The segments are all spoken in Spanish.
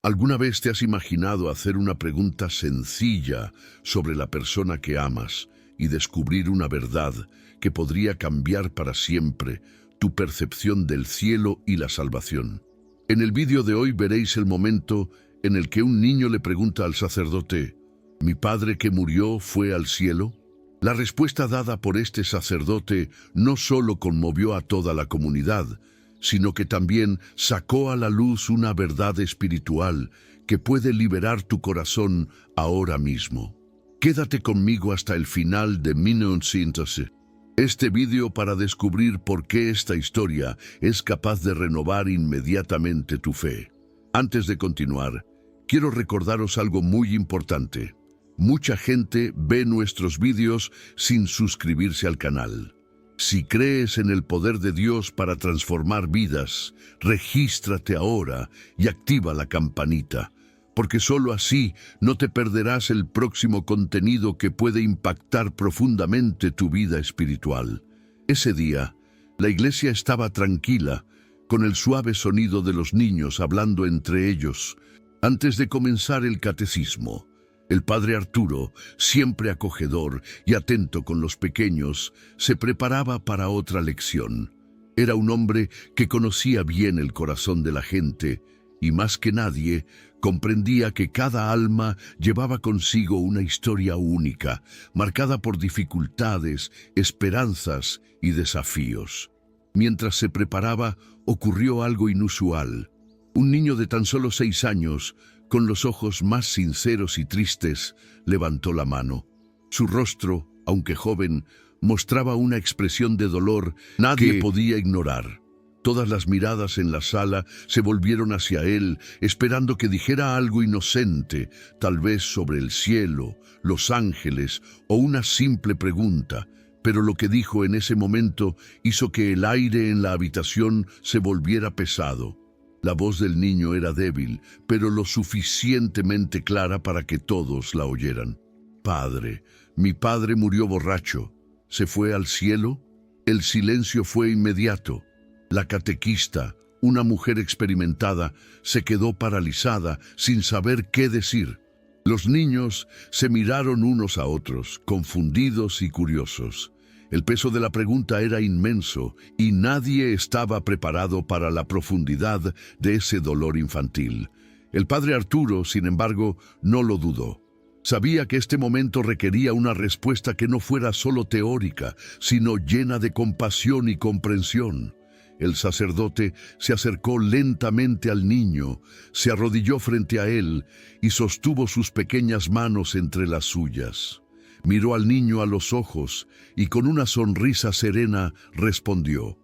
¿Alguna vez te has imaginado hacer una pregunta sencilla sobre la persona que amas y descubrir una verdad que podría cambiar para siempre tu percepción del cielo y la salvación? En el vídeo de hoy veréis el momento en el que un niño le pregunta al sacerdote: ¿Mi padre que murió fue al cielo? La respuesta dada por este sacerdote no solo conmovió a toda la comunidad, sino que también sacó a la luz una verdad espiritual que puede liberar tu corazón ahora mismo. Quédate conmigo hasta el final de Minonsíntese. Este vídeo para descubrir por qué esta historia es capaz de renovar inmediatamente tu fe. Antes de continuar, quiero recordaros algo muy importante. Mucha gente ve nuestros vídeos sin suscribirse al canal. Si crees en el poder de Dios para transformar vidas, regístrate ahora y activa la campanita, porque solo así no te perderás el próximo contenido que puede impactar profundamente tu vida espiritual. Ese día, la iglesia estaba tranquila, con el suave sonido de los niños hablando entre ellos. Antes de comenzar el catecismo, el padre Arturo, siempre acogedor y atento con los pequeños, se preparaba para otra lección. Era un hombre que conocía bien el corazón de la gente y, más que nadie, comprendía que cada alma llevaba consigo una historia única, marcada por dificultades, esperanzas y desafíos. Mientras se preparaba, ocurrió algo inusual. Un niño de tan solo 6 años, con los ojos más sinceros y tristes, levantó la mano. Su rostro, aunque joven, mostraba una expresión de dolor nadie podía ignorar. Todas las miradas en la sala se volvieron hacia él, esperando que dijera algo inocente, tal vez sobre el cielo, los ángeles o una simple pregunta. Pero lo que dijo en ese momento hizo que el aire en la habitación se volviera pesado. La voz del niño era débil, pero lo suficientemente clara para que todos la oyeran. «Padre, mi padre murió borracho. ¿Se fue al cielo?» El silencio fue inmediato. La catequista, una mujer experimentada, se quedó paralizada, sin saber qué decir. Los niños se miraron unos a otros, confundidos y curiosos. El peso de la pregunta era inmenso y nadie estaba preparado para la profundidad de ese dolor infantil. El padre Arturo, sin embargo, no lo dudó. Sabía que este momento requería una respuesta que no fuera solo teórica, sino llena de compasión y comprensión. El sacerdote se acercó lentamente al niño, se arrodilló frente a él y sostuvo sus pequeñas manos entre las suyas. Miró al niño a los ojos y con una sonrisa serena respondió: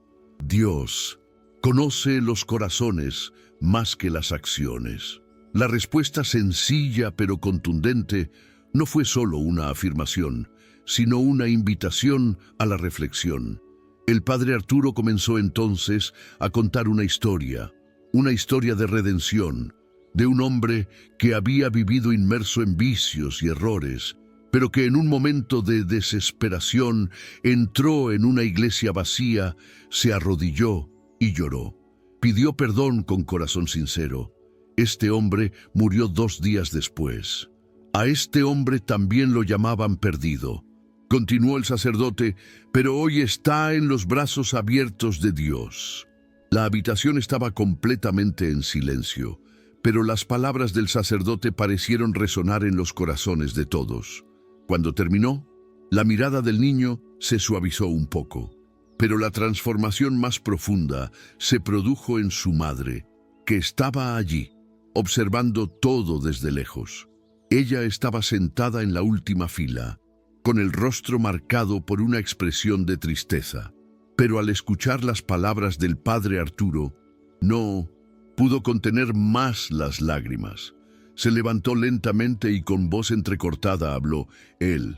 «Dios conoce los corazones más que las acciones». La respuesta sencilla pero contundente no fue solo una afirmación, sino una invitación a la reflexión. El padre Arturo comenzó entonces a contar una historia de redención, de un hombre que había vivido inmerso en vicios y errores, pero que en un momento de desesperación entró en una iglesia vacía, se arrodilló y lloró. Pidió perdón con corazón sincero. Este hombre murió 2 días después. A este hombre también lo llamaban perdido. Continuó el sacerdote, pero hoy está en los brazos abiertos de Dios. La habitación estaba completamente en silencio, pero las palabras del sacerdote parecieron resonar en los corazones de todos. Cuando terminó, la mirada del niño se suavizó un poco, pero la transformación más profunda se produjo en su madre, que estaba allí, observando todo desde lejos. Ella estaba sentada en la última fila, con el rostro marcado por una expresión de tristeza. Pero al escuchar las palabras del padre Arturo, no pudo contener más las lágrimas. Se levantó lentamente y con voz entrecortada habló. Él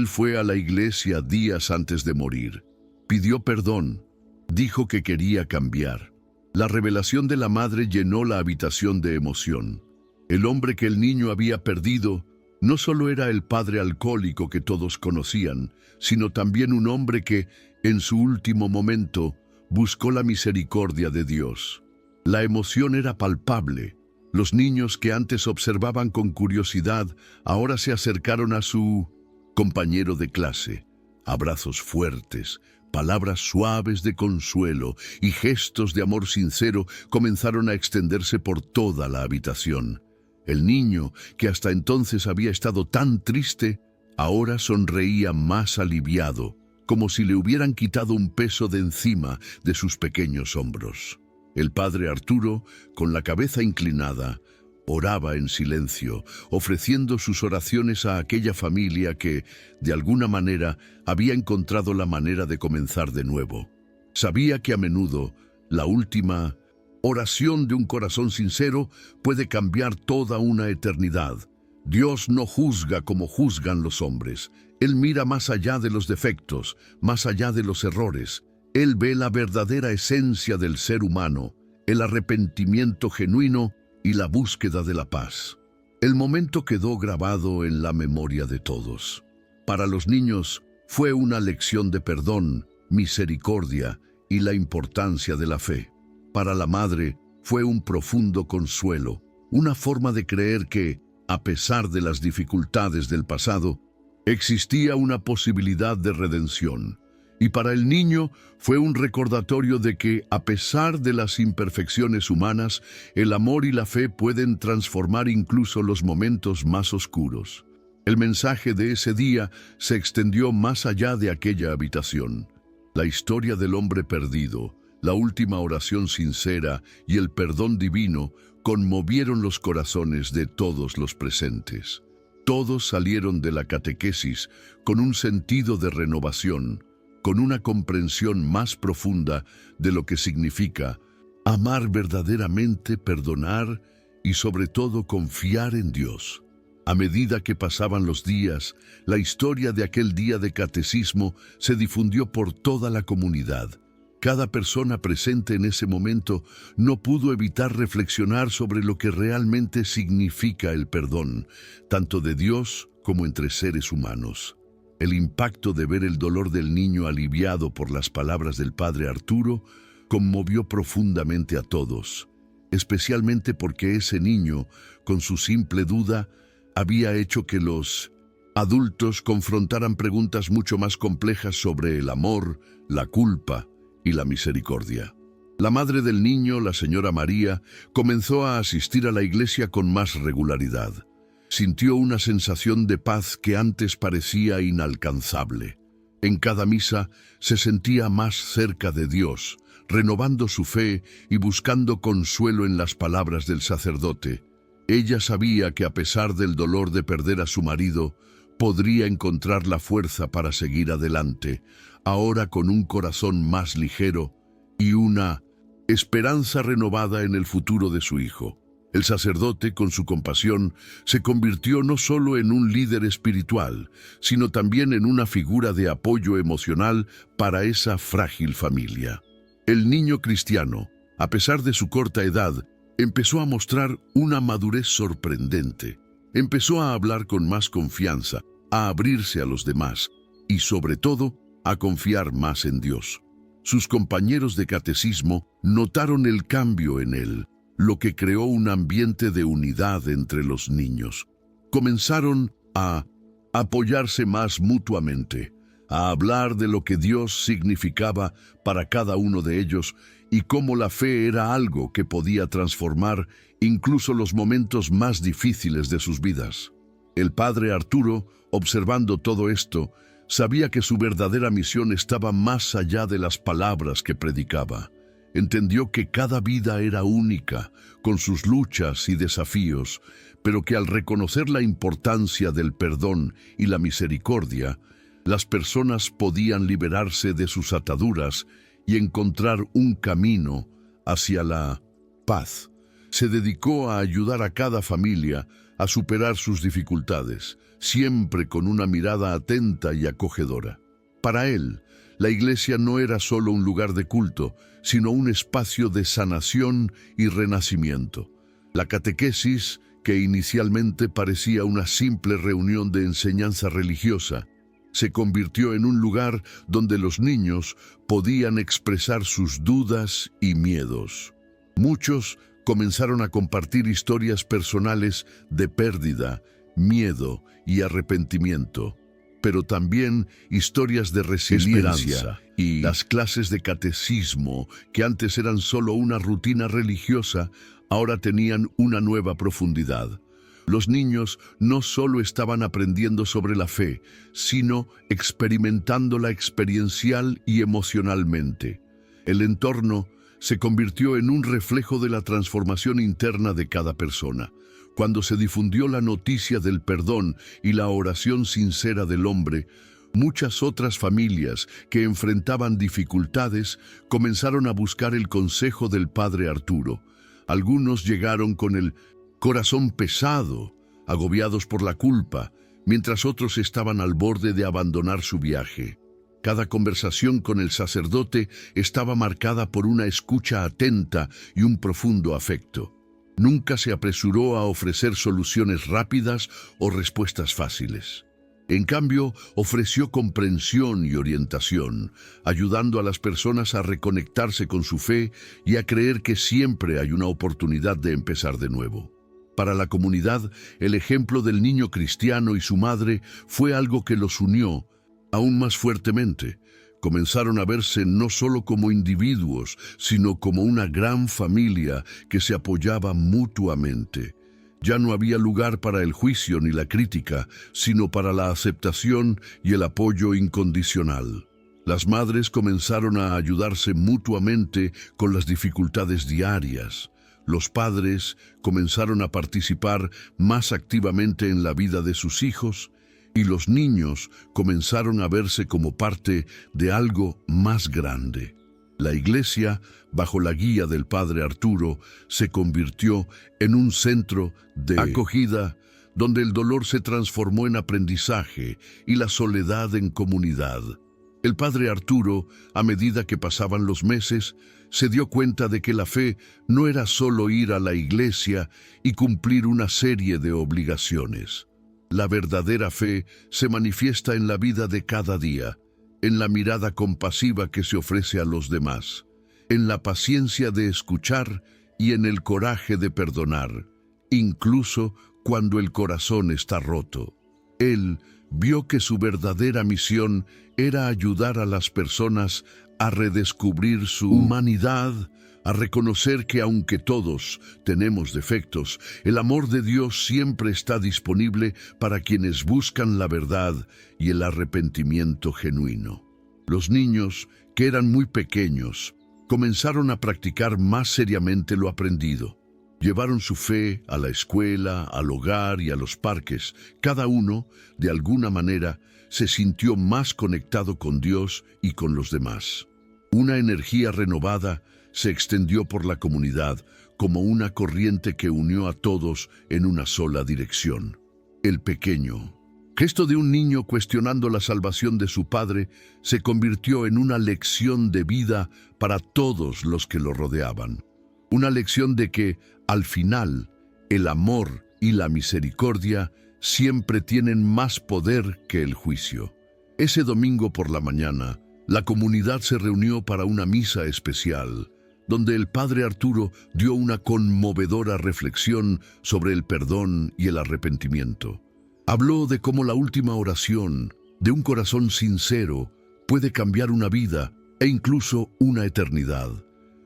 fue a la iglesia días antes de morir. Pidió perdón. Dijo que quería cambiar. La revelación de la madre llenó la habitación de emoción. El hombre que el niño había perdido no solo era el padre alcohólico que todos conocían, sino también un hombre que, en su último momento, buscó la misericordia de Dios. La emoción era palpable. Los niños que antes observaban con curiosidad, ahora se acercaron a su compañero de clase. Abrazos fuertes, palabras suaves de consuelo y gestos de amor sincero comenzaron a extenderse por toda la habitación. El niño, que hasta entonces había estado tan triste, ahora sonreía más aliviado, como si le hubieran quitado un peso de encima de sus pequeños hombros. El padre Arturo, con la cabeza inclinada, oraba en silencio, ofreciendo sus oraciones a aquella familia que, de alguna manera, había encontrado la manera de comenzar de nuevo. Sabía que a menudo la última oración de un corazón sincero puede cambiar toda una eternidad. Dios no juzga como juzgan los hombres. Él mira más allá de los defectos, más allá de los errores. Él ve la verdadera esencia del ser humano, el arrepentimiento genuino y la búsqueda de la paz. El momento quedó grabado en la memoria de todos. Para los niños fue una lección de perdón, misericordia y la importancia de la fe. Para la madre fue un profundo consuelo, una forma de creer que, a pesar de las dificultades del pasado, existía una posibilidad de redención. Y para el niño fue un recordatorio de que, a pesar de las imperfecciones humanas, el amor y la fe pueden transformar incluso los momentos más oscuros. El mensaje de ese día se extendió más allá de aquella habitación. La historia del hombre perdido, la última oración sincera y el perdón divino conmovieron los corazones de todos los presentes. Todos salieron de la catequesis con un sentido de renovación, con una comprensión más profunda de lo que significa amar verdaderamente, perdonar y sobre todo confiar en Dios. A medida que pasaban los días, la historia de aquel día de catecismo se difundió por toda la comunidad. Cada persona presente en ese momento no pudo evitar reflexionar sobre lo que realmente significa el perdón, tanto de Dios como entre seres humanos. El impacto de ver el dolor del niño aliviado por las palabras del padre Arturo conmovió profundamente a todos, especialmente porque ese niño, con su simple duda, había hecho que los adultos confrontaran preguntas mucho más complejas sobre el amor, la culpa y la misericordia. La madre del niño, la señora María, comenzó a asistir a la iglesia con más regularidad. Sintió una sensación de paz que antes parecía inalcanzable. En cada misa se sentía más cerca de Dios, renovando su fe y buscando consuelo en las palabras del sacerdote. Ella sabía que a pesar del dolor de perder a su marido, podría encontrar la fuerza para seguir adelante, ahora con un corazón más ligero y una esperanza renovada en el futuro de su hijo. El sacerdote, con su compasión, se convirtió no solo en un líder espiritual, sino también en una figura de apoyo emocional para esa frágil familia. El niño cristiano, a pesar de su corta edad, empezó a mostrar una madurez sorprendente. Empezó a hablar con más confianza, a abrirse a los demás y, sobre todo, a confiar más en Dios. Sus compañeros de catecismo notaron el cambio en él, lo que creó un ambiente de unidad entre los niños. Comenzaron a apoyarse más mutuamente, a hablar de lo que Dios significaba para cada uno de ellos y cómo la fe era algo que podía transformar incluso los momentos más difíciles de sus vidas. El padre Arturo, observando todo esto, sabía que su verdadera misión estaba más allá de las palabras que predicaba. Entendió que cada vida era única, con sus luchas y desafíos, pero que al reconocer la importancia del perdón y la misericordia, las personas podían liberarse de sus ataduras y encontrar un camino hacia la paz. Se dedicó a ayudar a cada familia a superar sus dificultades, siempre con una mirada atenta y acogedora. Para él, la iglesia no era solo un lugar de culto, sino un espacio de sanación y renacimiento. La catequesis, que inicialmente parecía una simple reunión de enseñanza religiosa, se convirtió en un lugar donde los niños podían expresar sus dudas y miedos. Muchos comenzaron a compartir historias personales de pérdida, miedo y arrepentimiento, pero también historias de resiliencia y las clases de catecismo, que antes eran solo una rutina religiosa, ahora tenían una nueva profundidad. Los niños no solo estaban aprendiendo sobre la fe, sino experimentándola experiencial y emocionalmente. El entorno se convirtió en un reflejo de la transformación interna de cada persona. Cuando se difundió la noticia del perdón y la oración sincera del hombre, muchas otras familias que enfrentaban dificultades comenzaron a buscar el consejo del padre Arturo. Algunos llegaron con el corazón pesado, agobiados por la culpa, mientras otros estaban al borde de abandonar su viaje. Cada conversación con el sacerdote estaba marcada por una escucha atenta y un profundo afecto. Nunca se apresuró a ofrecer soluciones rápidas o respuestas fáciles. En cambio, ofreció comprensión y orientación, ayudando a las personas a reconectarse con su fe y a creer que siempre hay una oportunidad de empezar de nuevo. Para la comunidad, el ejemplo del niño cristiano y su madre fue algo que los unió aún más fuertemente. Comenzaron a verse no solo como individuos, sino como una gran familia que se apoyaba mutuamente. Ya no había lugar para el juicio ni la crítica, sino para la aceptación y el apoyo incondicional. Las madres comenzaron a ayudarse mutuamente con las dificultades diarias. Los padres comenzaron a participar más activamente en la vida de sus hijos, y los niños comenzaron a verse como parte de algo más grande. La iglesia, bajo la guía del padre Arturo, se convirtió en un centro de acogida, donde el dolor se transformó en aprendizaje y la soledad en comunidad. El padre Arturo, a medida que pasaban los meses, se dio cuenta de que la fe no era solo ir a la iglesia y cumplir una serie de obligaciones. La verdadera fe se manifiesta en la vida de cada día, en la mirada compasiva que se ofrece a los demás, en la paciencia de escuchar y en el coraje de perdonar, incluso cuando el corazón está roto. Él vio que su verdadera misión era ayudar a las personas a redescubrir su humanidad, a reconocer que aunque todos tenemos defectos, el amor de Dios siempre está disponible para quienes buscan la verdad y el arrepentimiento genuino. Los niños, que eran muy pequeños, comenzaron a practicar más seriamente lo aprendido. Llevaron su fe a la escuela, al hogar y a los parques. Cada uno, de alguna manera, se sintió más conectado con Dios y con los demás. Una energía renovada se extendió por la comunidad como una corriente que unió a todos en una sola dirección. El pequeño gesto de un niño cuestionando la salvación de su padre se convirtió en una lección de vida para todos los que lo rodeaban. Una lección de que, al final, el amor y la misericordia siempre tienen más poder que el juicio. Ese domingo por la mañana, la comunidad se reunió para una misa especial, donde el padre Arturo dio una conmovedora reflexión sobre el perdón y el arrepentimiento. Habló de cómo la última oración de un corazón sincero puede cambiar una vida e incluso una eternidad.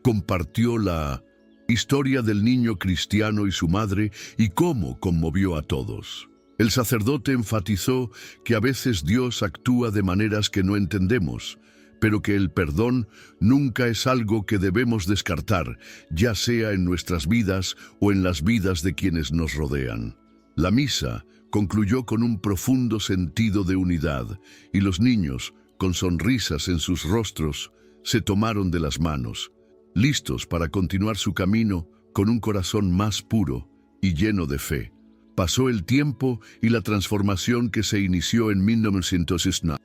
Compartió la historia del niño cristiano y su madre y cómo conmovió a todos. El sacerdote enfatizó que a veces Dios actúa de maneras que no entendemos, pero que el perdón nunca es algo que debemos descartar, ya sea en nuestras vidas o en las vidas de quienes nos rodean. La misa concluyó con un profundo sentido de unidad, y los niños, con sonrisas en sus rostros, se tomaron de las manos, listos para continuar su camino con un corazón más puro y lleno de fe. Pasó el tiempo y la transformación que se inició en 1909.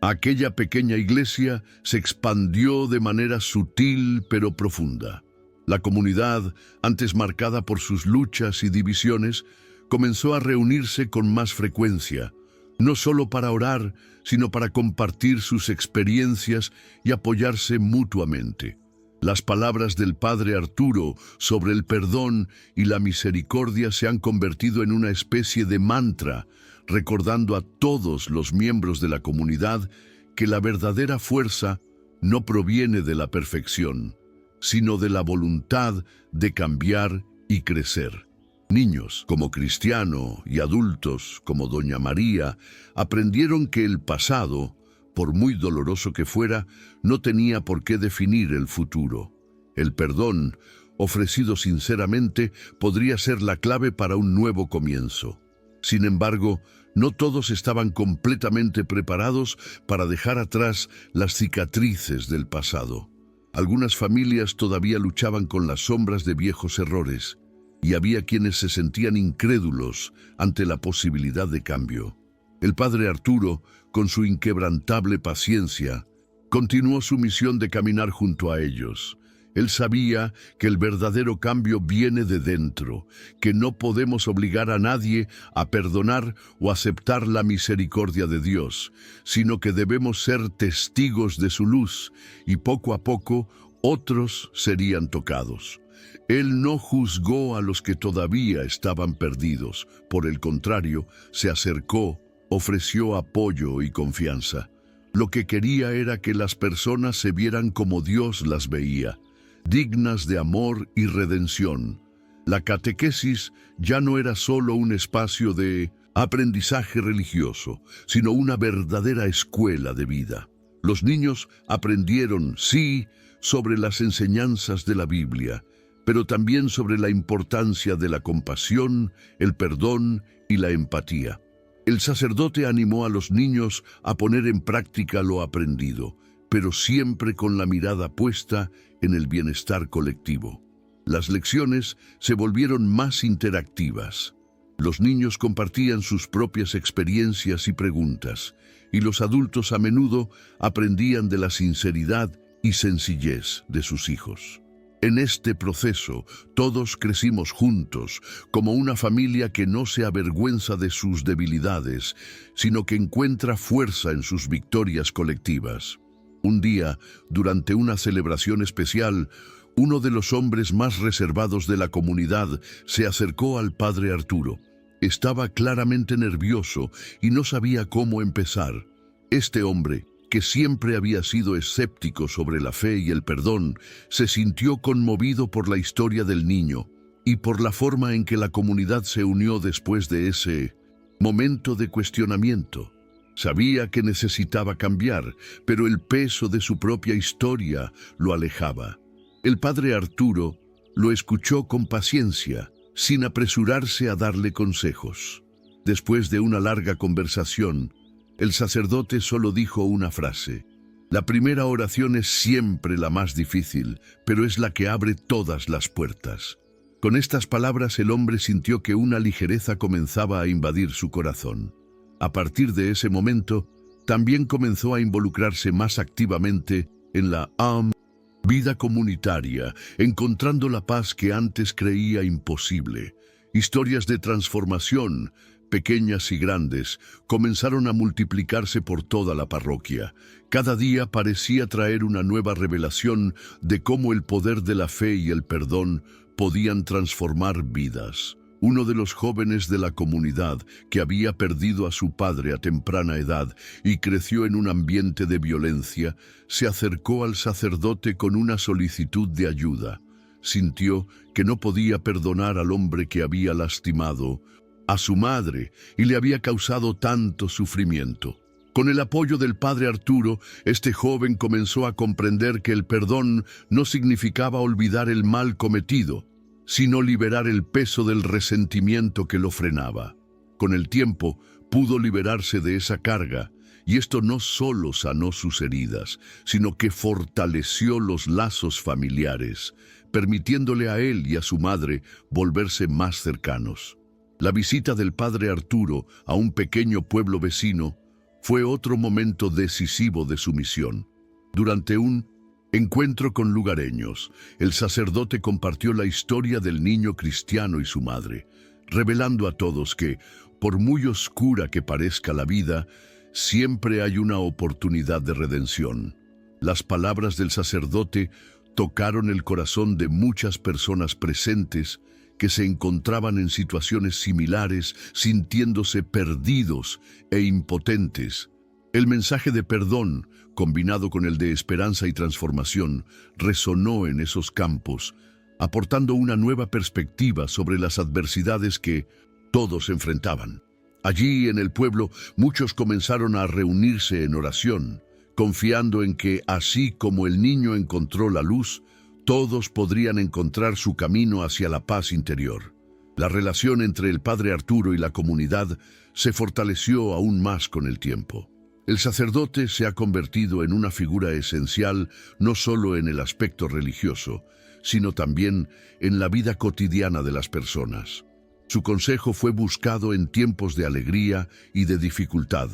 Aquella pequeña iglesia se expandió de manera sutil pero profunda. La comunidad, antes marcada por sus luchas y divisiones, comenzó a reunirse con más frecuencia, no solo para orar, sino para compartir sus experiencias y apoyarse mutuamente. Las palabras del padre Arturo sobre el perdón y la misericordia se han convertido en una especie de mantra, recordando a todos los miembros de la comunidad que la verdadera fuerza no proviene de la perfección, sino de la voluntad de cambiar y crecer. Niños como Cristiano y adultos como Doña María aprendieron que el pasado, por muy doloroso que fuera, no tenía por qué definir el futuro. El perdón, ofrecido sinceramente, podría ser la clave para un nuevo comienzo. Sin embargo, no todos estaban completamente preparados para dejar atrás las cicatrices del pasado. Algunas familias todavía luchaban con las sombras de viejos errores, y había quienes se sentían incrédulos ante la posibilidad de cambio. El padre Arturo, con su inquebrantable paciencia, continuó su misión de caminar junto a ellos. Él sabía que el verdadero cambio viene de dentro, que no podemos obligar a nadie a perdonar o aceptar la misericordia de Dios, sino que debemos ser testigos de su luz, y poco a poco otros serían tocados. Él no juzgó a los que todavía estaban perdidos, por el contrario, se acercó, ofreció apoyo y confianza. Lo que quería era que las personas se vieran como Dios las veía, dignas de amor y redención. La catequesis ya no era solo un espacio de aprendizaje religioso, sino una verdadera escuela de vida. Los niños aprendieron, sí, sobre las enseñanzas de la Biblia, pero también sobre la importancia de la compasión, el perdón y la empatía. El sacerdote animó a los niños a poner en práctica lo aprendido, pero siempre con la mirada puesta en el bienestar colectivo. Las lecciones se volvieron más interactivas. Los niños compartían sus propias experiencias y preguntas, y los adultos a menudo aprendían de la sinceridad y sencillez de sus hijos. En este proceso, todos crecimos juntos, como una familia que no se avergüenza de sus debilidades, sino que encuentra fuerza en sus victorias colectivas. Un día, durante una celebración especial, uno de los hombres más reservados de la comunidad se acercó al padre Arturo. Estaba claramente nervioso y no sabía cómo empezar. Este hombre, que siempre había sido escéptico sobre la fe y el perdón, se sintió conmovido por la historia del niño y por la forma en que la comunidad se unió después de ese momento de cuestionamiento. Sabía que necesitaba cambiar, pero el peso de su propia historia lo alejaba. El padre Arturo lo escuchó con paciencia, sin apresurarse a darle consejos. Después de una larga conversación, el sacerdote solo dijo una frase: la primera oración es siempre la más difícil, pero es la que abre todas las puertas. Con estas palabras el hombre sintió que una ligereza comenzaba a invadir su corazón. A partir de ese momento, también comenzó a involucrarse más activamente en la vida comunitaria, encontrando la paz que antes creía imposible. Historias de transformación, pequeñas y grandes, comenzaron a multiplicarse por toda la parroquia. Cada día parecía traer una nueva revelación de cómo el poder de la fe y el perdón podían transformar vidas. Uno de los jóvenes de la comunidad, que había perdido a su padre a temprana edad y creció en un ambiente de violencia, se acercó al sacerdote con una solicitud de ayuda. Sintió que no podía perdonar al hombre que había lastimado a su madre y le había causado tanto sufrimiento. Con el apoyo del padre Arturo, este joven comenzó a comprender que el perdón no significaba olvidar el mal cometido, sino liberar el peso del resentimiento que lo frenaba. Con el tiempo, pudo liberarse de esa carga, y esto no solo sanó sus heridas, sino que fortaleció los lazos familiares, permitiéndole a él y a su madre volverse más cercanos. La visita del padre Arturo a un pequeño pueblo vecino fue otro momento decisivo de su misión. Durante un encuentro con lugareños, el sacerdote compartió la historia del niño cristiano y su madre, revelando a todos que, por muy oscura que parezca la vida, siempre hay una oportunidad de redención. Las palabras del sacerdote tocaron el corazón de muchas personas presentes que se encontraban en situaciones similares, sintiéndose perdidos e impotentes. El mensaje de perdón, combinado con el de esperanza y transformación, resonó en esos campos, aportando una nueva perspectiva sobre las adversidades que todos enfrentaban. Allí, en el pueblo, muchos comenzaron a reunirse en oración, confiando en que, así como el niño encontró la luz, todos podrían encontrar su camino hacia la paz interior. La relación entre el padre Arturo y la comunidad se fortaleció aún más con el tiempo. El sacerdote se ha convertido en una figura esencial no solo en el aspecto religioso, sino también en la vida cotidiana de las personas. Su consejo fue buscado en tiempos de alegría y de dificultad,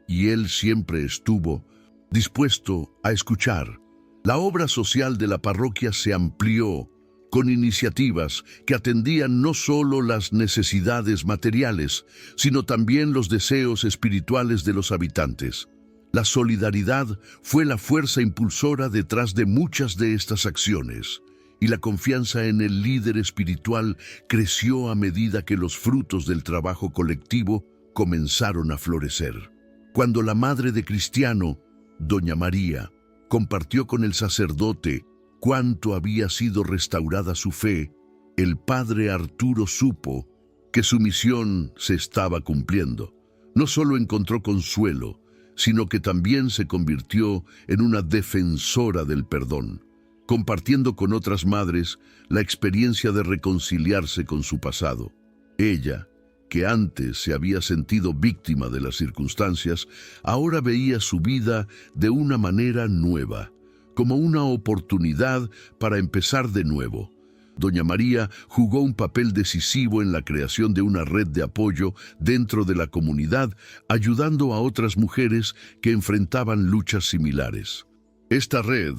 y él siempre estuvo dispuesto a escuchar. La obra social de la parroquia se amplió con iniciativas que atendían no solo las necesidades materiales, sino también los deseos espirituales de los habitantes. La solidaridad fue la fuerza impulsora detrás de muchas de estas acciones, y la confianza en el líder espiritual creció a medida que los frutos del trabajo colectivo comenzaron a florecer. Cuando la madre de Cristiano, Doña María, compartió con el sacerdote cuánto había sido restaurada su fe, el padre Arturo supo que su misión se estaba cumpliendo. No solo encontró consuelo, sino que también se convirtió en una defensora del perdón, compartiendo con otras madres la experiencia de reconciliarse con su pasado. Ella, que antes se había sentido víctima de las circunstancias, ahora veía su vida de una manera nueva, como una oportunidad para empezar de nuevo. Doña María jugó un papel decisivo en la creación de una red de apoyo dentro de la comunidad, ayudando a otras mujeres que enfrentaban luchas similares. Esta red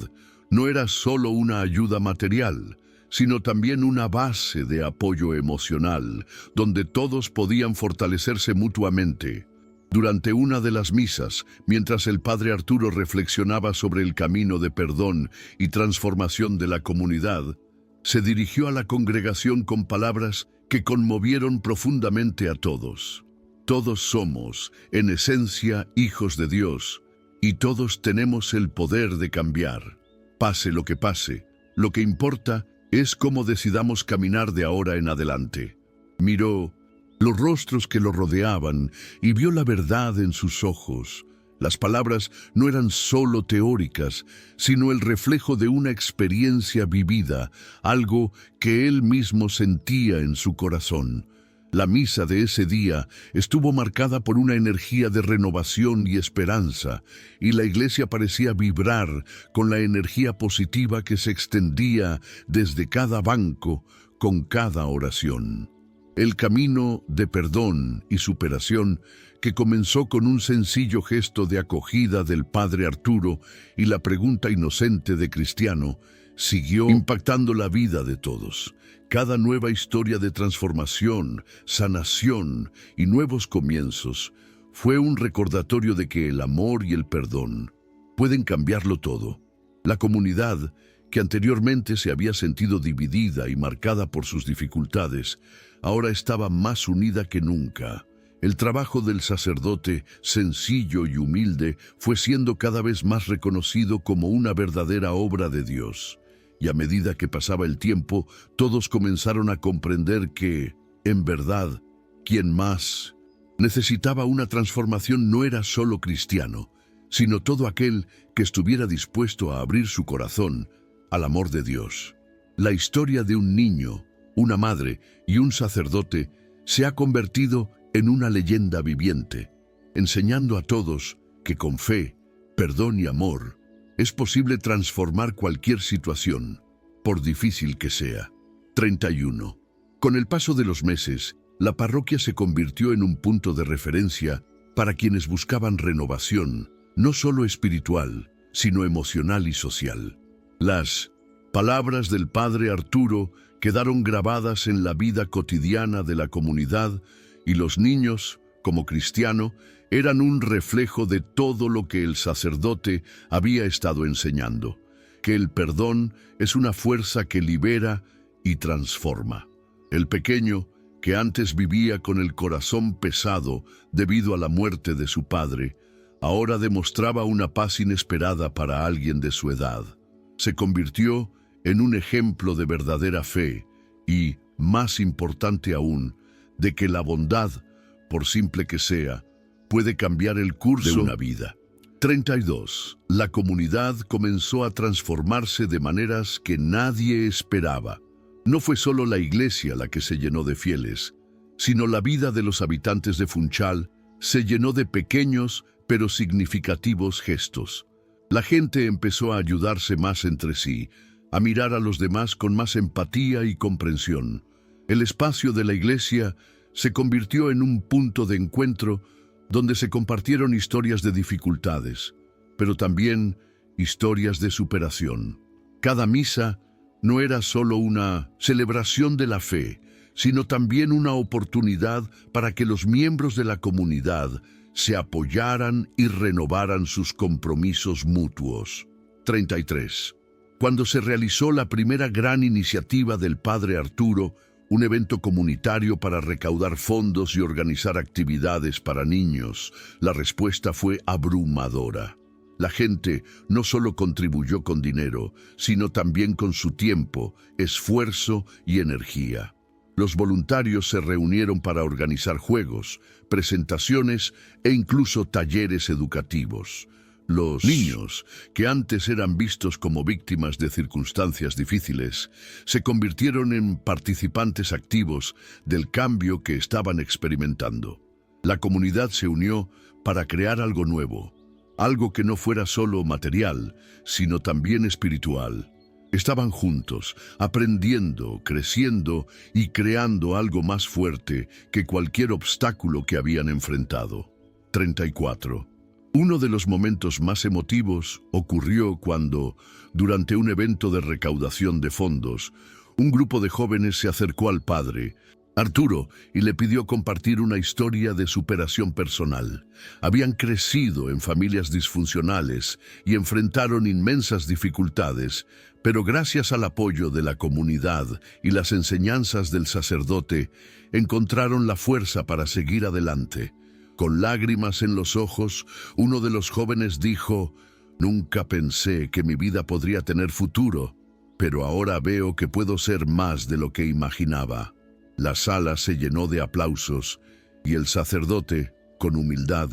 no era solo una ayuda material, sino también una base de apoyo emocional, donde todos podían fortalecerse mutuamente. Durante una de las misas, mientras el padre Arturo reflexionaba sobre el camino de perdón y transformación de la comunidad, se dirigió a la congregación con palabras que conmovieron profundamente a todos. Todos somos, en esencia, hijos de Dios, y todos tenemos el poder de cambiar. Pase, lo que importa es cómo decidamos caminar de ahora en adelante. Miró los rostros que lo rodeaban y vio la verdad en sus ojos. Las palabras no eran solo teóricas, sino el reflejo de una experiencia vivida, algo que él mismo sentía en su corazón. La misa de ese día estuvo marcada por una energía de renovación y esperanza, y la iglesia parecía vibrar con la energía positiva que se extendía desde cada banco con cada oración. El camino de perdón y superación, que comenzó con un sencillo gesto de acogida del padre Arturo y la pregunta inocente de Cristiano, siguió impactando la vida de todos. Cada nueva historia de transformación, sanación y nuevos comienzos fue un recordatorio de que el amor y el perdón pueden cambiarlo todo. La comunidad, que anteriormente se había sentido dividida y marcada por sus dificultades, ahora estaba más unida que nunca. El trabajo del sacerdote, sencillo y humilde, fue siendo cada vez más reconocido como una verdadera obra de Dios. Y a medida que pasaba el tiempo, todos comenzaron a comprender que, en verdad, quien más necesitaba una transformación no era solo cristiano, sino todo aquel que estuviera dispuesto a abrir su corazón al amor de Dios. La historia de un niño, una madre y un sacerdote se ha convertido en una leyenda viviente, enseñando a todos que con fe, perdón y amor es posible transformar cualquier situación, por difícil que sea. 31. Con el paso de los meses, la parroquia se convirtió en un punto de referencia para quienes buscaban renovación, no solo espiritual, sino emocional y social. Las palabras del padre Arturo quedaron grabadas en la vida cotidiana de la comunidad y los niños, como Cristiano, eran un reflejo de todo lo que el sacerdote había estado enseñando. que el perdón es una fuerza que libera y transforma. El pequeño, que antes vivía con el corazón pesado debido a la muerte de su padre, ahora demostraba una paz inesperada para alguien de su edad. Se convirtió en un ejemplo de verdadera fe y, más importante aún, de que la bondad, por simple que sea, puede cambiar el curso de una vida. 32. La comunidad comenzó a transformarse de maneras que nadie esperaba. No fue solo la iglesia la que se llenó de fieles, sino la vida de los habitantes de Funchal se llenó de pequeños pero significativos gestos. La gente empezó a ayudarse más entre sí, a mirar a los demás con más empatía y comprensión. El espacio de la iglesia se convirtió en un punto de encuentro donde se compartieron historias de dificultades, pero también historias de superación. Cada misa no era solo una celebración de la fe, sino también una oportunidad para que los miembros de la comunidad se apoyaran y renovaran sus compromisos mutuos. 33. Cuando se realizó la primera gran iniciativa del Padre Arturo, un evento comunitario para recaudar fondos y organizar actividades para niños, la respuesta fue abrumadora. La gente no solo contribuyó con dinero, sino también con su tiempo, esfuerzo y energía. Los voluntarios se reunieron para organizar juegos, presentaciones e incluso talleres educativos. Los niños, que antes eran vistos como víctimas de circunstancias difíciles, se convirtieron en participantes activos del cambio que estaban experimentando. La comunidad se unió para crear algo nuevo, algo que no fuera solo material, sino también espiritual. Estaban juntos, aprendiendo, creciendo y creando algo más fuerte que cualquier obstáculo que habían enfrentado. 34. Uno de los momentos más emotivos ocurrió cuando, durante un evento de recaudación de fondos, un grupo de jóvenes se acercó al padre Arturo y le pidió compartir una historia de superación personal. Habían crecido en familias disfuncionales y enfrentaron inmensas dificultades, pero gracias al apoyo de la comunidad y las enseñanzas del sacerdote, encontraron la fuerza para seguir adelante. Con lágrimas en los ojos, uno de los jóvenes dijo: «Nunca pensé que mi vida podría tener futuro, pero ahora veo que puedo ser más de lo que imaginaba». La sala se llenó de aplausos y el sacerdote, con humildad,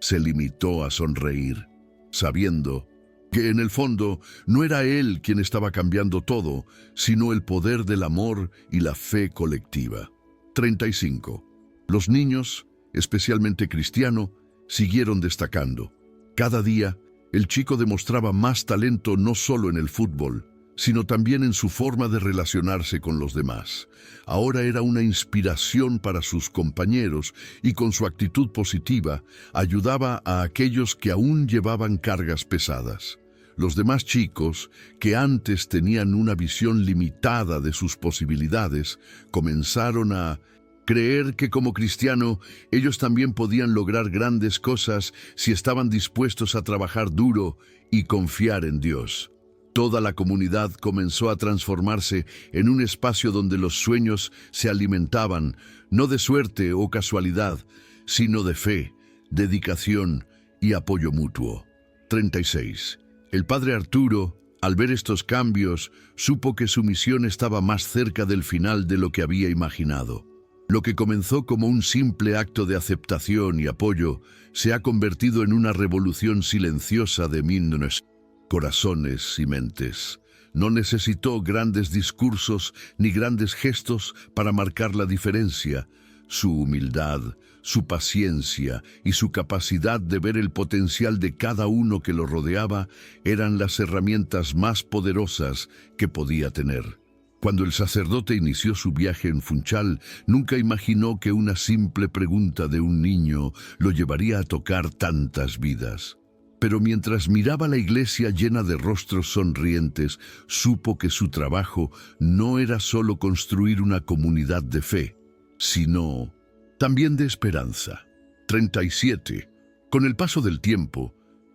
se limitó a sonreír, sabiendo que en el fondo no era él quien estaba cambiando todo, sino el poder del amor y la fe colectiva. 35. Los niños, especialmente Cristiano, siguieron destacando. Cada día, el chico demostraba más talento no solo en el fútbol, sino también en su forma de relacionarse con los demás. Ahora era una inspiración para sus compañeros y con su actitud positiva ayudaba a aquellos que aún llevaban cargas pesadas. Los demás chicos, que antes tenían una visión limitada de sus posibilidades, comenzaron a creer que como cristiano ellos también podían lograr grandes cosas si estaban dispuestos a trabajar duro y confiar en Dios. Toda la comunidad comenzó a transformarse en un espacio donde los sueños se alimentaban, no de suerte o casualidad, sino de fe, dedicación y apoyo mutuo. 36. El padre Arturo, al ver estos cambios, supo que su misión estaba más cerca del final de lo que había imaginado. Lo que comenzó como un simple acto de aceptación y apoyo se ha convertido en una revolución silenciosa de millones corazones y mentes. No necesitó grandes discursos ni grandes gestos para marcar la diferencia. Su humildad, su paciencia y su capacidad de ver el potencial de cada uno que lo rodeaba eran las herramientas más poderosas que podía tener. Cuando el sacerdote inició su viaje en Funchal, nunca imaginó que una simple pregunta de un niño lo llevaría a tocar tantas vidas. Pero mientras miraba la iglesia llena de rostros sonrientes, supo que su trabajo no era solo construir una comunidad de fe, sino también de esperanza. 37. Con el paso del tiempo,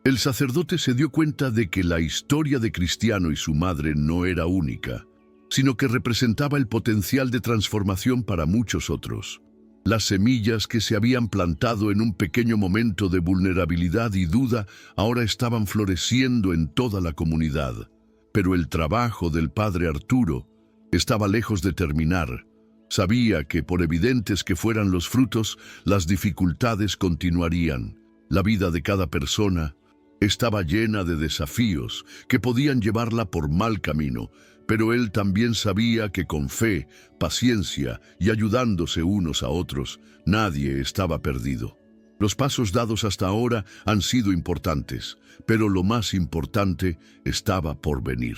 El sacerdote se dio cuenta de que la historia de Cristiano y su madre no era única, sino que representaba el potencial de transformación para muchos otros. Las semillas que se habían plantado en un pequeño momento de vulnerabilidad y duda ahora estaban floreciendo en toda la comunidad. Pero el trabajo del padre Arturo estaba lejos de terminar. Sabía que, por evidentes que fueran los frutos, las dificultades continuarían. La vida de cada persona estaba llena de desafíos que podían llevarla por mal camino, pero él también sabía que con fe, paciencia y ayudándose unos a otros, nadie estaba perdido. Los pasos dados hasta ahora han sido importantes, pero lo más importante estaba por venir.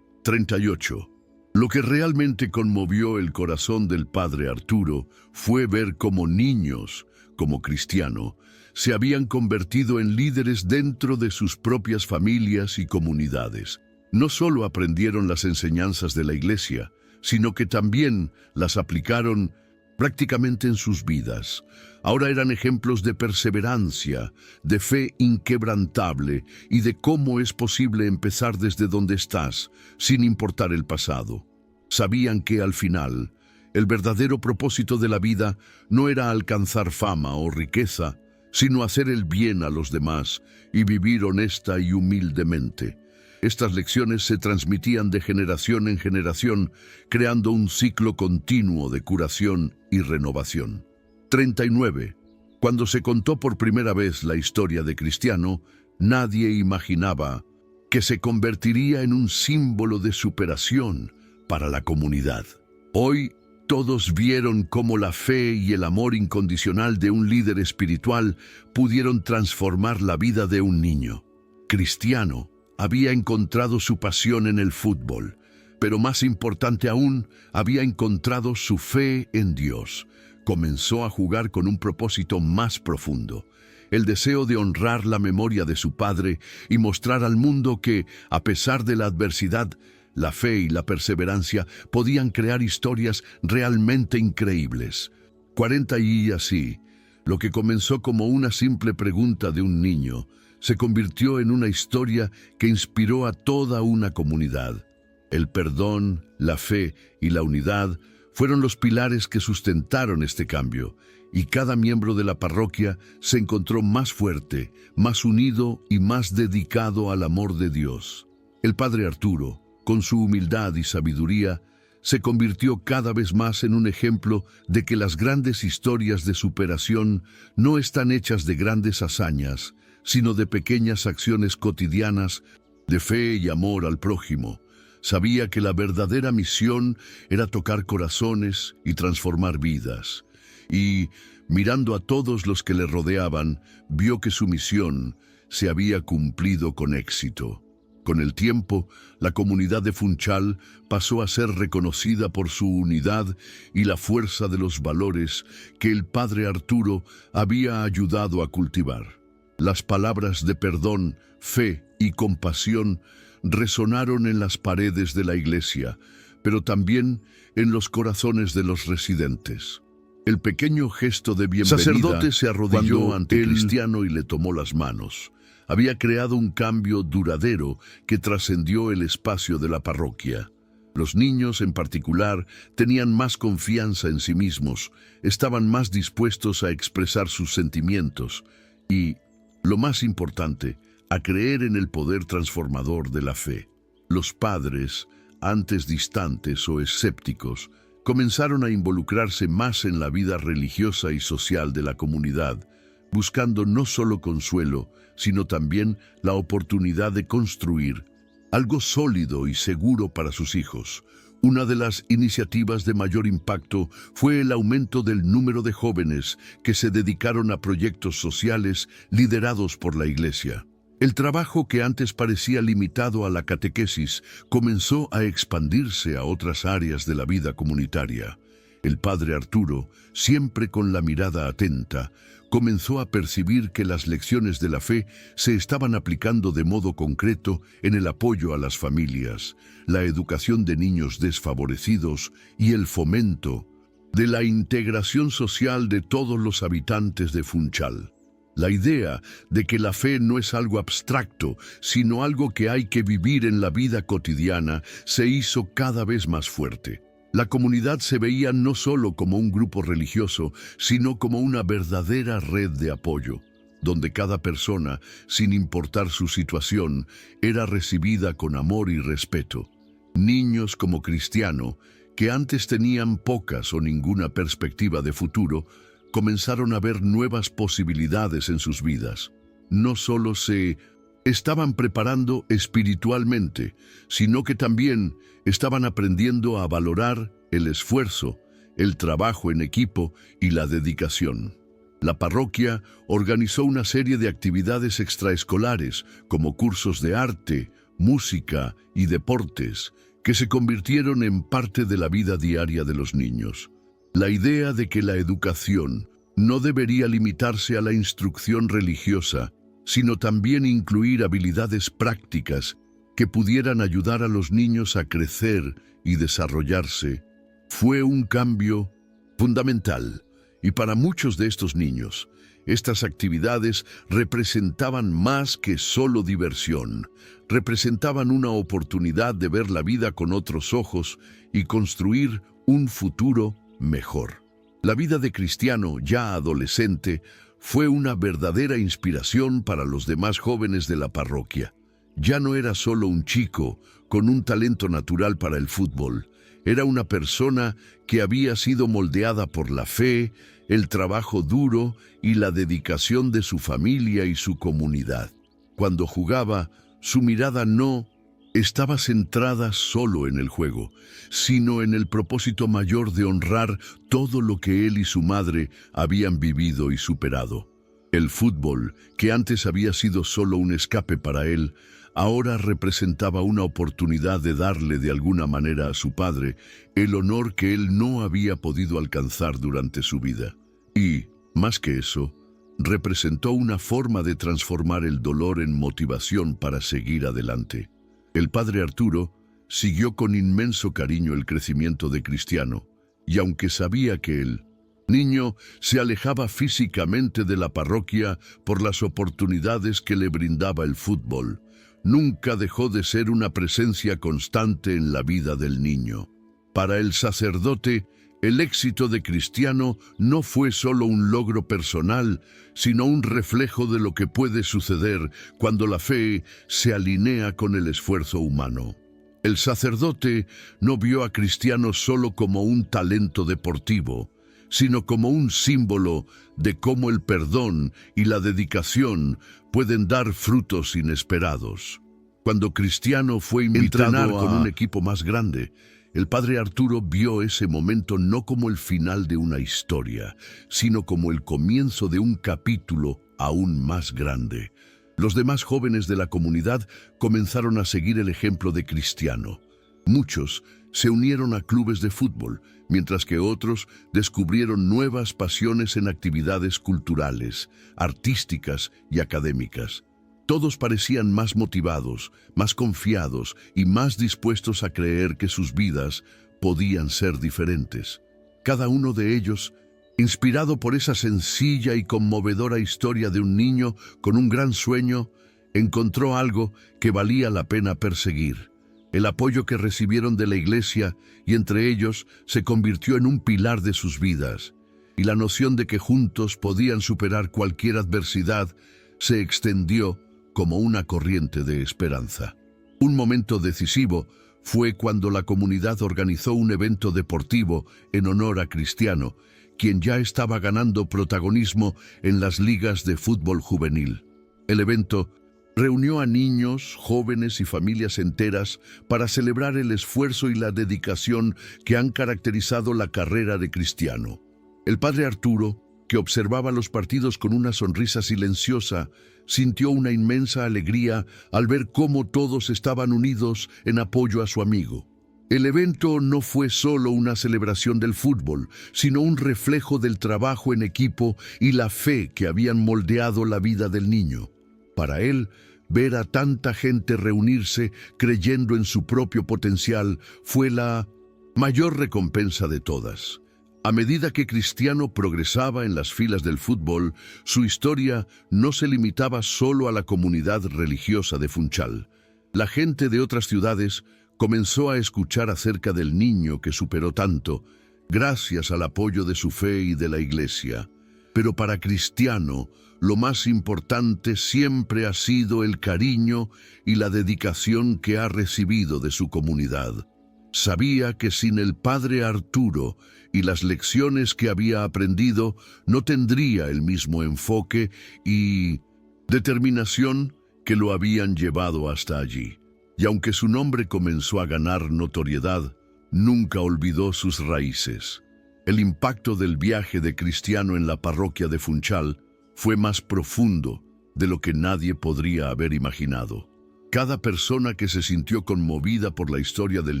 38. Lo que realmente conmovió el corazón del padre Arturo fue ver cómo niños, como Cristiano, se habían convertido en líderes dentro de sus propias familias y comunidades. No solo aprendieron las enseñanzas de la iglesia, sino que también las aplicaron prácticamente en sus vidas. Ahora eran ejemplos de perseverancia, de fe inquebrantable y de cómo es posible empezar desde donde estás, sin importar el pasado. Sabían que al final, el verdadero propósito de la vida no era alcanzar fama o riqueza, sino hacer el bien a los demás y vivir honesta y humildemente. Estas lecciones se transmitían de generación en generación, creando un ciclo continuo de curación y renovación. 39. Cuando se contó por primera vez la historia de Cristiano, nadie imaginaba que se convertiría en un símbolo de superación para la comunidad. Hoy, todos vieron cómo la fe y el amor incondicional de un líder espiritual pudieron transformar la vida de un niño. Cristiano había encontrado su pasión en el fútbol, pero más importante aún, había encontrado su fe en Dios. Comenzó a jugar con un propósito más profundo, el deseo de honrar la memoria de su padre y mostrar al mundo que, a pesar de la adversidad, la fe y la perseverancia podían crear historias realmente increíbles. 40 y así, lo que comenzó como una simple pregunta de un niño, se convirtió en una historia que inspiró a toda una comunidad. El perdón, la fe y la unidad fueron los pilares que sustentaron este cambio, y cada miembro de la parroquia se encontró más fuerte, más unido y más dedicado al amor de Dios. El padre Arturo, con su humildad y sabiduría, se convirtió cada vez más en un ejemplo de que las grandes historias de superación no están hechas de grandes hazañas, sino de pequeñas acciones cotidianas de fe y amor al prójimo. Sabía que la verdadera misión era tocar corazones y transformar vidas. Y, mirando a todos los que le rodeaban, vio que su misión se había cumplido con éxito. Con el tiempo, la comunidad de Funchal pasó a ser reconocida por su unidad y la fuerza de los valores que el padre Arturo había ayudado a cultivar. Las palabras de perdón, fe y compasión resonaron en las paredes de la iglesia, pero también en los corazones de los residentes. El pequeño gesto de bienvenida, el sacerdote se arrodilló ante Cristiano y le tomó las manos. Había creado un cambio duradero que trascendió el espacio de la parroquia. Los niños, en particular, tenían más confianza en sí mismos, estaban más dispuestos a expresar sus sentimientos y, lo más importante, a creer en el poder transformador de la fe. Los padres, antes distantes o escépticos, comenzaron a involucrarse más en la vida religiosa y social de la comunidad, buscando no solo consuelo, sino también la oportunidad de construir algo sólido y seguro para sus hijos. Una de las iniciativas de mayor impacto fue el aumento del número de jóvenes que se dedicaron a proyectos sociales liderados por la Iglesia. El trabajo que antes parecía limitado a la catequesis comenzó a expandirse a otras áreas de la vida comunitaria. El padre Arturo, siempre con la mirada atenta, comenzó a percibir que las lecciones de la fe se estaban aplicando de modo concreto en el apoyo a las familias, la educación de niños desfavorecidos y el fomento de la integración social de todos los habitantes de Funchal. La idea de que la fe no es algo abstracto, sino algo que hay que vivir en la vida cotidiana, se hizo cada vez más fuerte. La comunidad se veía no solo como un grupo religioso, sino como una verdadera red de apoyo, donde cada persona, sin importar su situación, era recibida con amor y respeto. Niños como Cristiano, que antes tenían pocas o ninguna perspectiva de futuro, comenzaron a ver nuevas posibilidades en sus vidas. No solo se estaban preparando espiritualmente, sino que también estaban aprendiendo a valorar el esfuerzo, el trabajo en equipo y la dedicación. La parroquia organizó una serie de actividades extraescolares, como cursos de arte, música y deportes, que se convirtieron en parte de la vida diaria de los niños. La idea de que la educación no debería limitarse a la instrucción religiosa, sino también incluir habilidades prácticas que pudieran ayudar a los niños a crecer y desarrollarse, fue un cambio fundamental. Y para muchos de estos niños, estas actividades representaban más que solo diversión, representaban una oportunidad de ver la vida con otros ojos y construir un futuro mejor. La vida de Cristiano, ya adolescente, fue una verdadera inspiración para los demás jóvenes de la parroquia. Ya no era solo un chico con un talento natural para el fútbol, era una persona que había sido moldeada por la fe, el trabajo duro y la dedicación de su familia y su comunidad. Cuando jugaba, su mirada no estaba centrada solo en el juego, sino en el propósito mayor de honrar todo lo que él y su madre habían vivido y superado. El fútbol, que antes había sido solo un escape para él, ahora representaba una oportunidad de darle de alguna manera a su padre el honor que él no había podido alcanzar durante su vida. Y, más que eso, representó una forma de transformar el dolor en motivación para seguir adelante. El padre Arturo siguió con inmenso cariño el crecimiento de Cristiano, y aunque sabía que el niño se alejaba físicamente de la parroquia por las oportunidades que le brindaba el fútbol, nunca dejó de ser una presencia constante en la vida del niño. Para el sacerdote, el éxito de Cristiano no fue solo un logro personal, sino un reflejo de lo que puede suceder cuando la fe se alinea con el esfuerzo humano. El sacerdote no vio a Cristiano solo como un talento deportivo, sino como un símbolo de cómo el perdón y la dedicación pueden dar frutos inesperados. Cuando Cristiano fue invitado con un equipo más grande, el padre Arturo vio ese momento no como el final de una historia, sino como el comienzo de un capítulo aún más grande. Los demás jóvenes de la comunidad comenzaron a seguir el ejemplo de Cristiano. Muchos se unieron a clubes de fútbol, mientras que otros descubrieron nuevas pasiones en actividades culturales, artísticas y académicas. Todos parecían más motivados, más confiados y más dispuestos a creer que sus vidas podían ser diferentes. Cada uno de ellos, inspirado por esa sencilla y conmovedora historia de un niño con un gran sueño, encontró algo que valía la pena perseguir. El apoyo que recibieron de la iglesia y entre ellos se convirtió en un pilar de sus vidas, y la noción de que juntos podían superar cualquier adversidad se extendió como una corriente de esperanza. Un momento decisivo fue cuando la comunidad organizó un evento deportivo en honor a Cristiano, quien ya estaba ganando protagonismo en las ligas de fútbol juvenil. El evento reunió a niños, jóvenes y familias enteras para celebrar el esfuerzo y la dedicación que han caracterizado la carrera de Cristiano. El padre Arturo, que observaba los partidos con una sonrisa silenciosa, sintió una inmensa alegría al ver cómo todos estaban unidos en apoyo a su amigo. El evento no fue solo una celebración del fútbol, sino un reflejo del trabajo en equipo y la fe que habían moldeado la vida del niño. Para él, ver a tanta gente reunirse creyendo en su propio potencial fue la mayor recompensa de todas. A medida que Cristiano progresaba en las filas del fútbol, su historia no se limitaba solo a la comunidad religiosa de Funchal. La gente de otras ciudades comenzó a escuchar acerca del niño que superó tanto, gracias al apoyo de su fe y de la iglesia. Pero para Cristiano, lo más importante siempre ha sido el cariño y la dedicación que ha recibido de su comunidad. Sabía que sin el padre Arturo y las lecciones que había aprendido, no tendría el mismo enfoque y determinación que lo habían llevado hasta allí. Y aunque su nombre comenzó a ganar notoriedad, nunca olvidó sus raíces. El impacto del viaje de Cristiano en la parroquia de Funchal fue más profundo de lo que nadie podría haber imaginado. Cada persona que se sintió conmovida por la historia del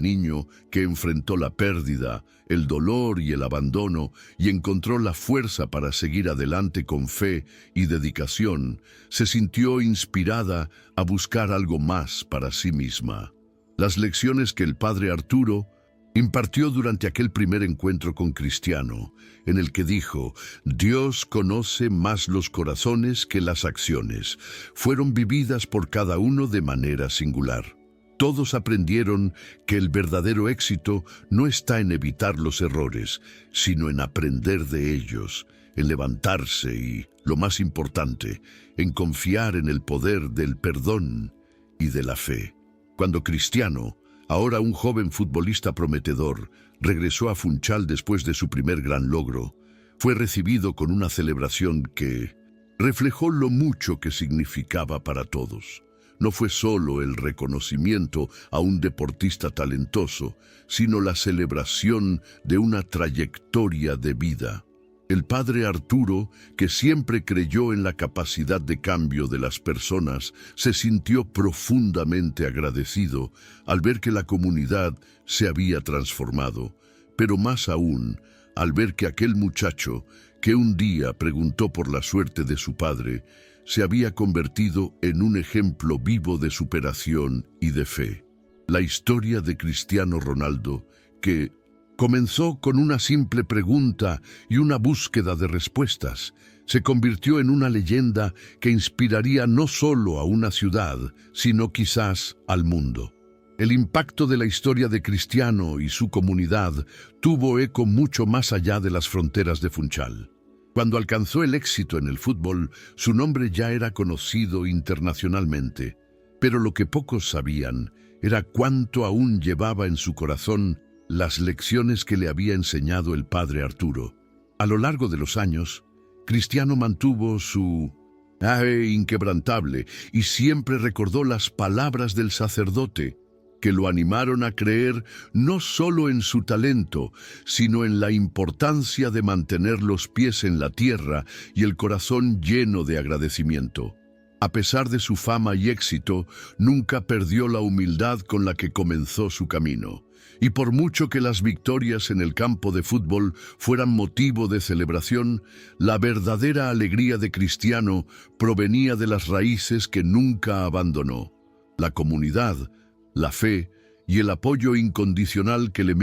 niño que enfrentó la pérdida, el dolor y el abandono y encontró la fuerza para seguir adelante con fe y dedicación, se sintió inspirada a buscar algo más para sí misma. Las lecciones que el padre Arturo impartió durante aquel primer encuentro con Cristiano, en el que dijo: Dios conoce más los corazones que las acciones, fueron vividas por cada uno de manera singular. Todos aprendieron que el verdadero éxito no está en evitar los errores, sino en aprender de ellos, en levantarse y, lo más importante, en confiar en el poder del perdón y de la fe. Cuando Cristiano, ahora un joven futbolista prometedor, regresó a Funchal después de su primer gran logro, fue recibido con una celebración que reflejó lo mucho que significaba para todos. No fue solo el reconocimiento a un deportista talentoso, sino la celebración de una trayectoria de vida. El padre Arturo, que siempre creyó en la capacidad de cambio de las personas, se sintió profundamente agradecido al ver que la comunidad se había transformado, pero más aún al ver que aquel muchacho, que un día preguntó por la suerte de su padre, se había convertido en un ejemplo vivo de superación y de fe. La historia de Cristiano Ronaldo, que comenzó con una simple pregunta y una búsqueda de respuestas, se convirtió en una leyenda que inspiraría no solo a una ciudad, sino quizás al mundo. El impacto de la historia de Cristiano y su comunidad tuvo eco mucho más allá de las fronteras de Funchal. Cuando alcanzó el éxito en el fútbol, su nombre ya era conocido internacionalmente, pero lo que pocos sabían era cuánto aún llevaba en su corazón las lecciones que le había enseñado el padre Arturo. A lo largo de los años, Cristiano mantuvo su inquebrantable y siempre recordó las palabras del sacerdote, que lo animaron a creer no solo en su talento, sino en la importancia de mantener los pies en la tierra y el corazón lleno de agradecimiento. A pesar de su fama y éxito, nunca perdió la humildad con la que comenzó su camino. Y por mucho que las victorias en el campo de fútbol fueran motivo de celebración, la verdadera alegría de Cristiano provenía de las raíces que nunca abandonó: la comunidad, la fe y el apoyo incondicional que le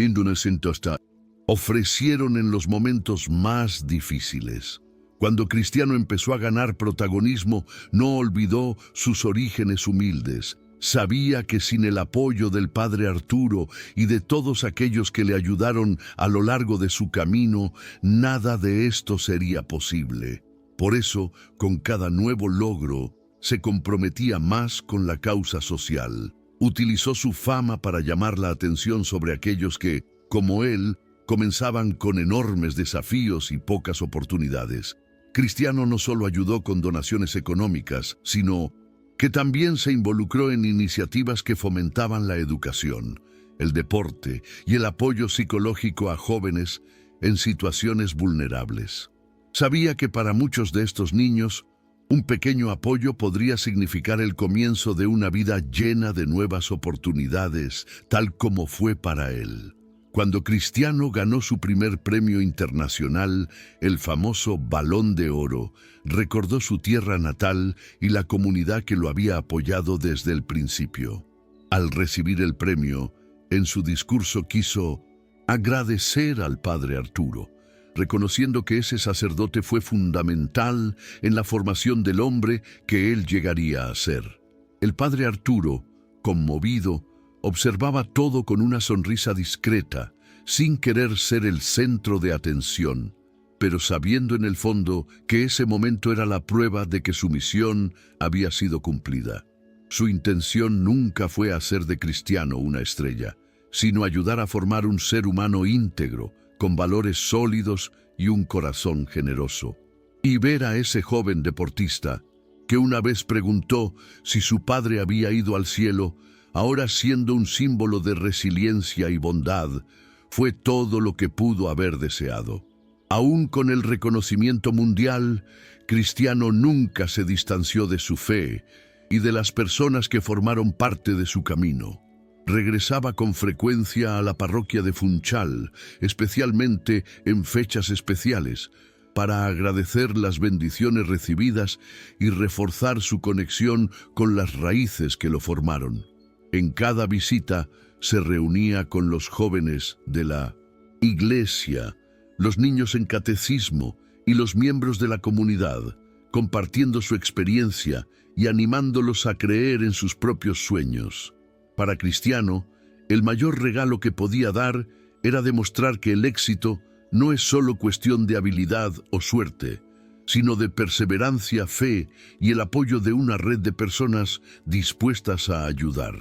ofrecieron en los momentos más difíciles. Cuando Cristiano empezó a ganar protagonismo, no olvidó sus orígenes humildes. Sabía que sin el apoyo del padre Arturo y de todos aquellos que le ayudaron a lo largo de su camino, nada de esto sería posible. Por eso, con cada nuevo logro, se comprometía más con la causa social. Utilizó su fama para llamar la atención sobre aquellos que, como él, comenzaban con enormes desafíos y pocas oportunidades. Cristiano no solo ayudó con donaciones económicas, sino que también se involucró en iniciativas que fomentaban la educación, el deporte y el apoyo psicológico a jóvenes en situaciones vulnerables. Sabía que para muchos de estos niños, un pequeño apoyo podría significar el comienzo de una vida llena de nuevas oportunidades, tal como fue para él. Cuando Cristiano ganó su primer premio internacional, el famoso Balón de Oro, recordó su tierra natal y la comunidad que lo había apoyado desde el principio. Al recibir el premio, en su discurso quiso agradecer al padre Arturo, reconociendo que ese sacerdote fue fundamental en la formación del hombre que él llegaría a ser. El padre Arturo, conmovido, observaba todo con una sonrisa discreta, sin querer ser el centro de atención, pero sabiendo en el fondo que ese momento era la prueba de que su misión había sido cumplida. Su intención nunca fue hacer de Cristiano una estrella, sino ayudar a formar un ser humano íntegro, con valores sólidos y un corazón generoso. Y ver a ese joven deportista, que una vez preguntó si su padre había ido al cielo, ahora siendo un símbolo de resiliencia y bondad, fue todo lo que pudo haber deseado. Aún con el reconocimiento mundial, Cristiano nunca se distanció de su fe y de las personas que formaron parte de su camino. Regresaba con frecuencia a la parroquia de Funchal, especialmente en fechas especiales, para agradecer las bendiciones recibidas y reforzar su conexión con las raíces que lo formaron. En cada visita se reunía con los jóvenes de la iglesia, los niños en catecismo y los miembros de la comunidad, compartiendo su experiencia y animándolos a creer en sus propios sueños. Para Cristiano, el mayor regalo que podía dar era demostrar que el éxito no es solo cuestión de habilidad o suerte, sino de perseverancia, fe y el apoyo de una red de personas dispuestas a ayudar.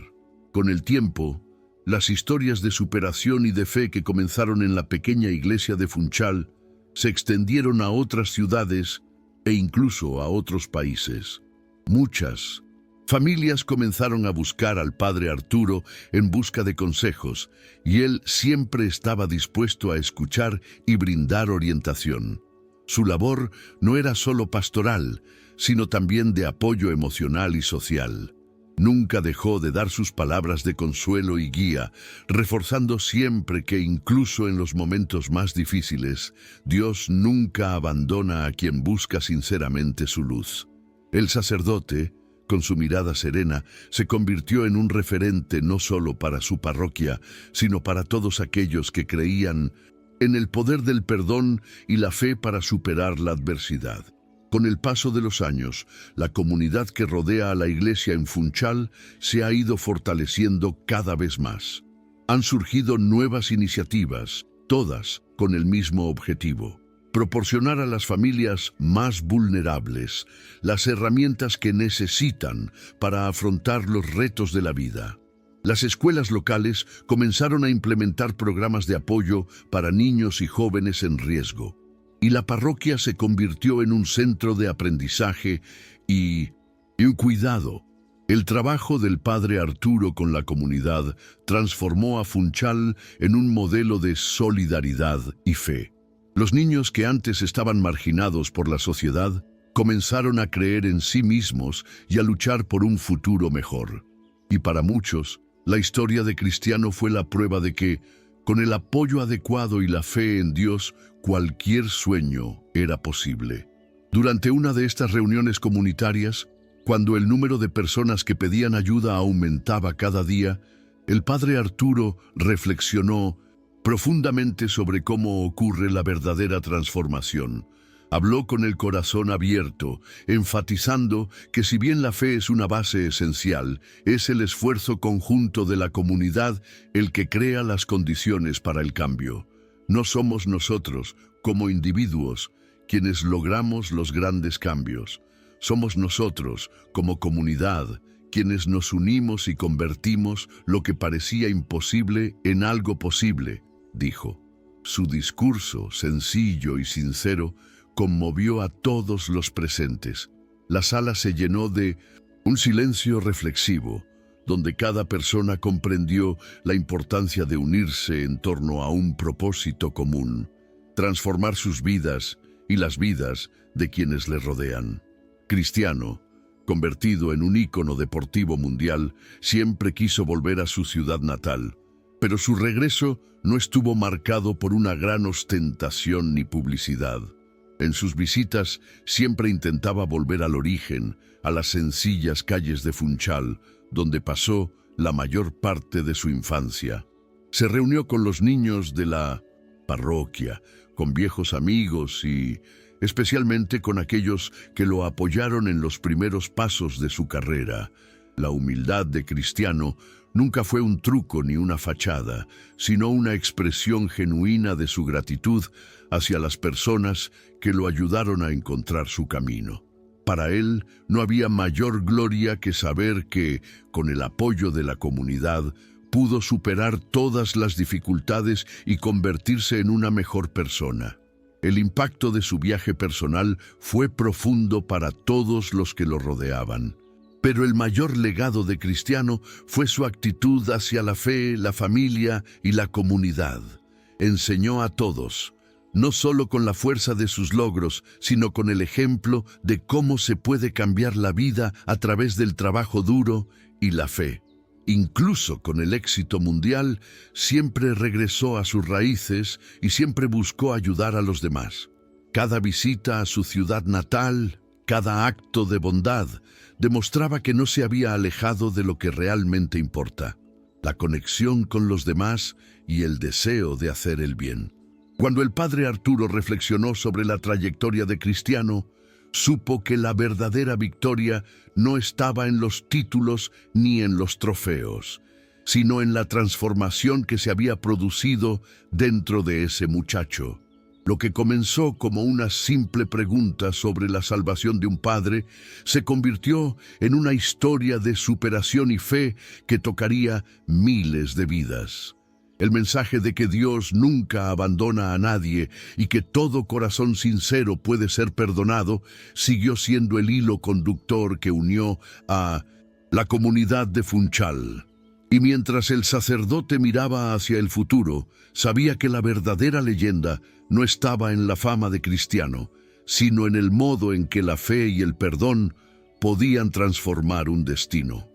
Con el tiempo, las historias de superación y de fe que comenzaron en la pequeña iglesia de Funchal se extendieron a otras ciudades e incluso a otros países. Muchas familias comenzaron a buscar al padre Arturo en busca de consejos, y él siempre estaba dispuesto a escuchar y brindar orientación. Su labor no era solo pastoral, sino también de apoyo emocional y social. Nunca dejó de dar sus palabras de consuelo y guía, reforzando siempre que incluso en los momentos más difíciles, Dios nunca abandona a quien busca sinceramente su luz. El sacerdote, con su mirada serena, se convirtió en un referente no solo para su parroquia, sino para todos aquellos que creían en el poder del perdón y la fe para superar la adversidad. Con el paso de los años, la comunidad que rodea a la iglesia en Funchal se ha ido fortaleciendo cada vez más. Han surgido nuevas iniciativas, todas con el mismo objetivo: proporcionar a las familias más vulnerables las herramientas que necesitan para afrontar los retos de la vida. Las escuelas locales comenzaron a implementar programas de apoyo para niños y jóvenes en riesgo, y la parroquia se convirtió en un centro de aprendizaje y un cuidado. El trabajo del padre Arturo con la comunidad transformó a Funchal en un modelo de solidaridad y fe. Los niños que antes estaban marginados por la sociedad comenzaron a creer en sí mismos y a luchar por un futuro mejor. Y para muchos, la historia de Cristiano fue la prueba de que, con el apoyo adecuado y la fe en Dios, cualquier sueño era posible. Durante una de estas reuniones comunitarias, cuando el número de personas que pedían ayuda aumentaba cada día, el padre Arturo reflexionó profundamente sobre cómo ocurre la verdadera transformación. Habló con el corazón abierto, enfatizando que si bien la fe es una base esencial, es el esfuerzo conjunto de la comunidad el que crea las condiciones para el cambio. No somos nosotros, como individuos, quienes logramos los grandes cambios. Somos nosotros, como comunidad, quienes nos unimos y convertimos lo que parecía imposible en algo posible, dijo. Su discurso, sencillo y sincero, conmovió a todos los presentes. La sala se llenó de un silencio reflexivo, donde cada persona comprendió la importancia de unirse en torno a un propósito común, transformar sus vidas y las vidas de quienes le rodean. Cristiano, convertido en un ícono deportivo mundial, siempre quiso volver a su ciudad natal, pero su regreso no estuvo marcado por una gran ostentación ni publicidad. En sus visitas siempre intentaba volver al origen, a las sencillas calles de Funchal, donde pasó la mayor parte de su infancia. Se reunió con los niños de la parroquia, con viejos amigos y especialmente con aquellos que lo apoyaron en los primeros pasos de su carrera. La humildad de Cristiano nunca fue un truco ni una fachada, sino una expresión genuina de su gratitud hacia las personas que lo ayudaron a encontrar su camino. Para él no había mayor gloria que saber que, con el apoyo de la comunidad, pudo superar todas las dificultades y convertirse en una mejor persona. El impacto de su viaje personal fue profundo para todos los que lo rodeaban. Pero el mayor legado de Cristiano fue su actitud hacia la fe, la familia y la comunidad. Enseñó a todos, no solo con la fuerza de sus logros, sino con el ejemplo de cómo se puede cambiar la vida a través del trabajo duro y la fe. Incluso con el éxito mundial, siempre regresó a sus raíces y siempre buscó ayudar a los demás. Cada visita a su ciudad natal, cada acto de bondad, demostraba que no se había alejado de lo que realmente importa: la conexión con los demás y el deseo de hacer el bien. Cuando el padre Arturo reflexionó sobre la trayectoria de Cristiano, supo que la verdadera victoria no estaba en los títulos ni en los trofeos, sino en la transformación que se había producido dentro de ese muchacho. Lo que comenzó como una simple pregunta sobre la salvación de un padre se convirtió en una historia de superación y fe que tocaría miles de vidas. El mensaje de que Dios nunca abandona a nadie y que todo corazón sincero puede ser perdonado siguió siendo el hilo conductor que unió a la comunidad de Funchal. Y mientras el sacerdote miraba hacia el futuro, sabía que la verdadera leyenda no estaba en la fama de Cristiano, sino en el modo en que la fe y el perdón podían transformar un destino.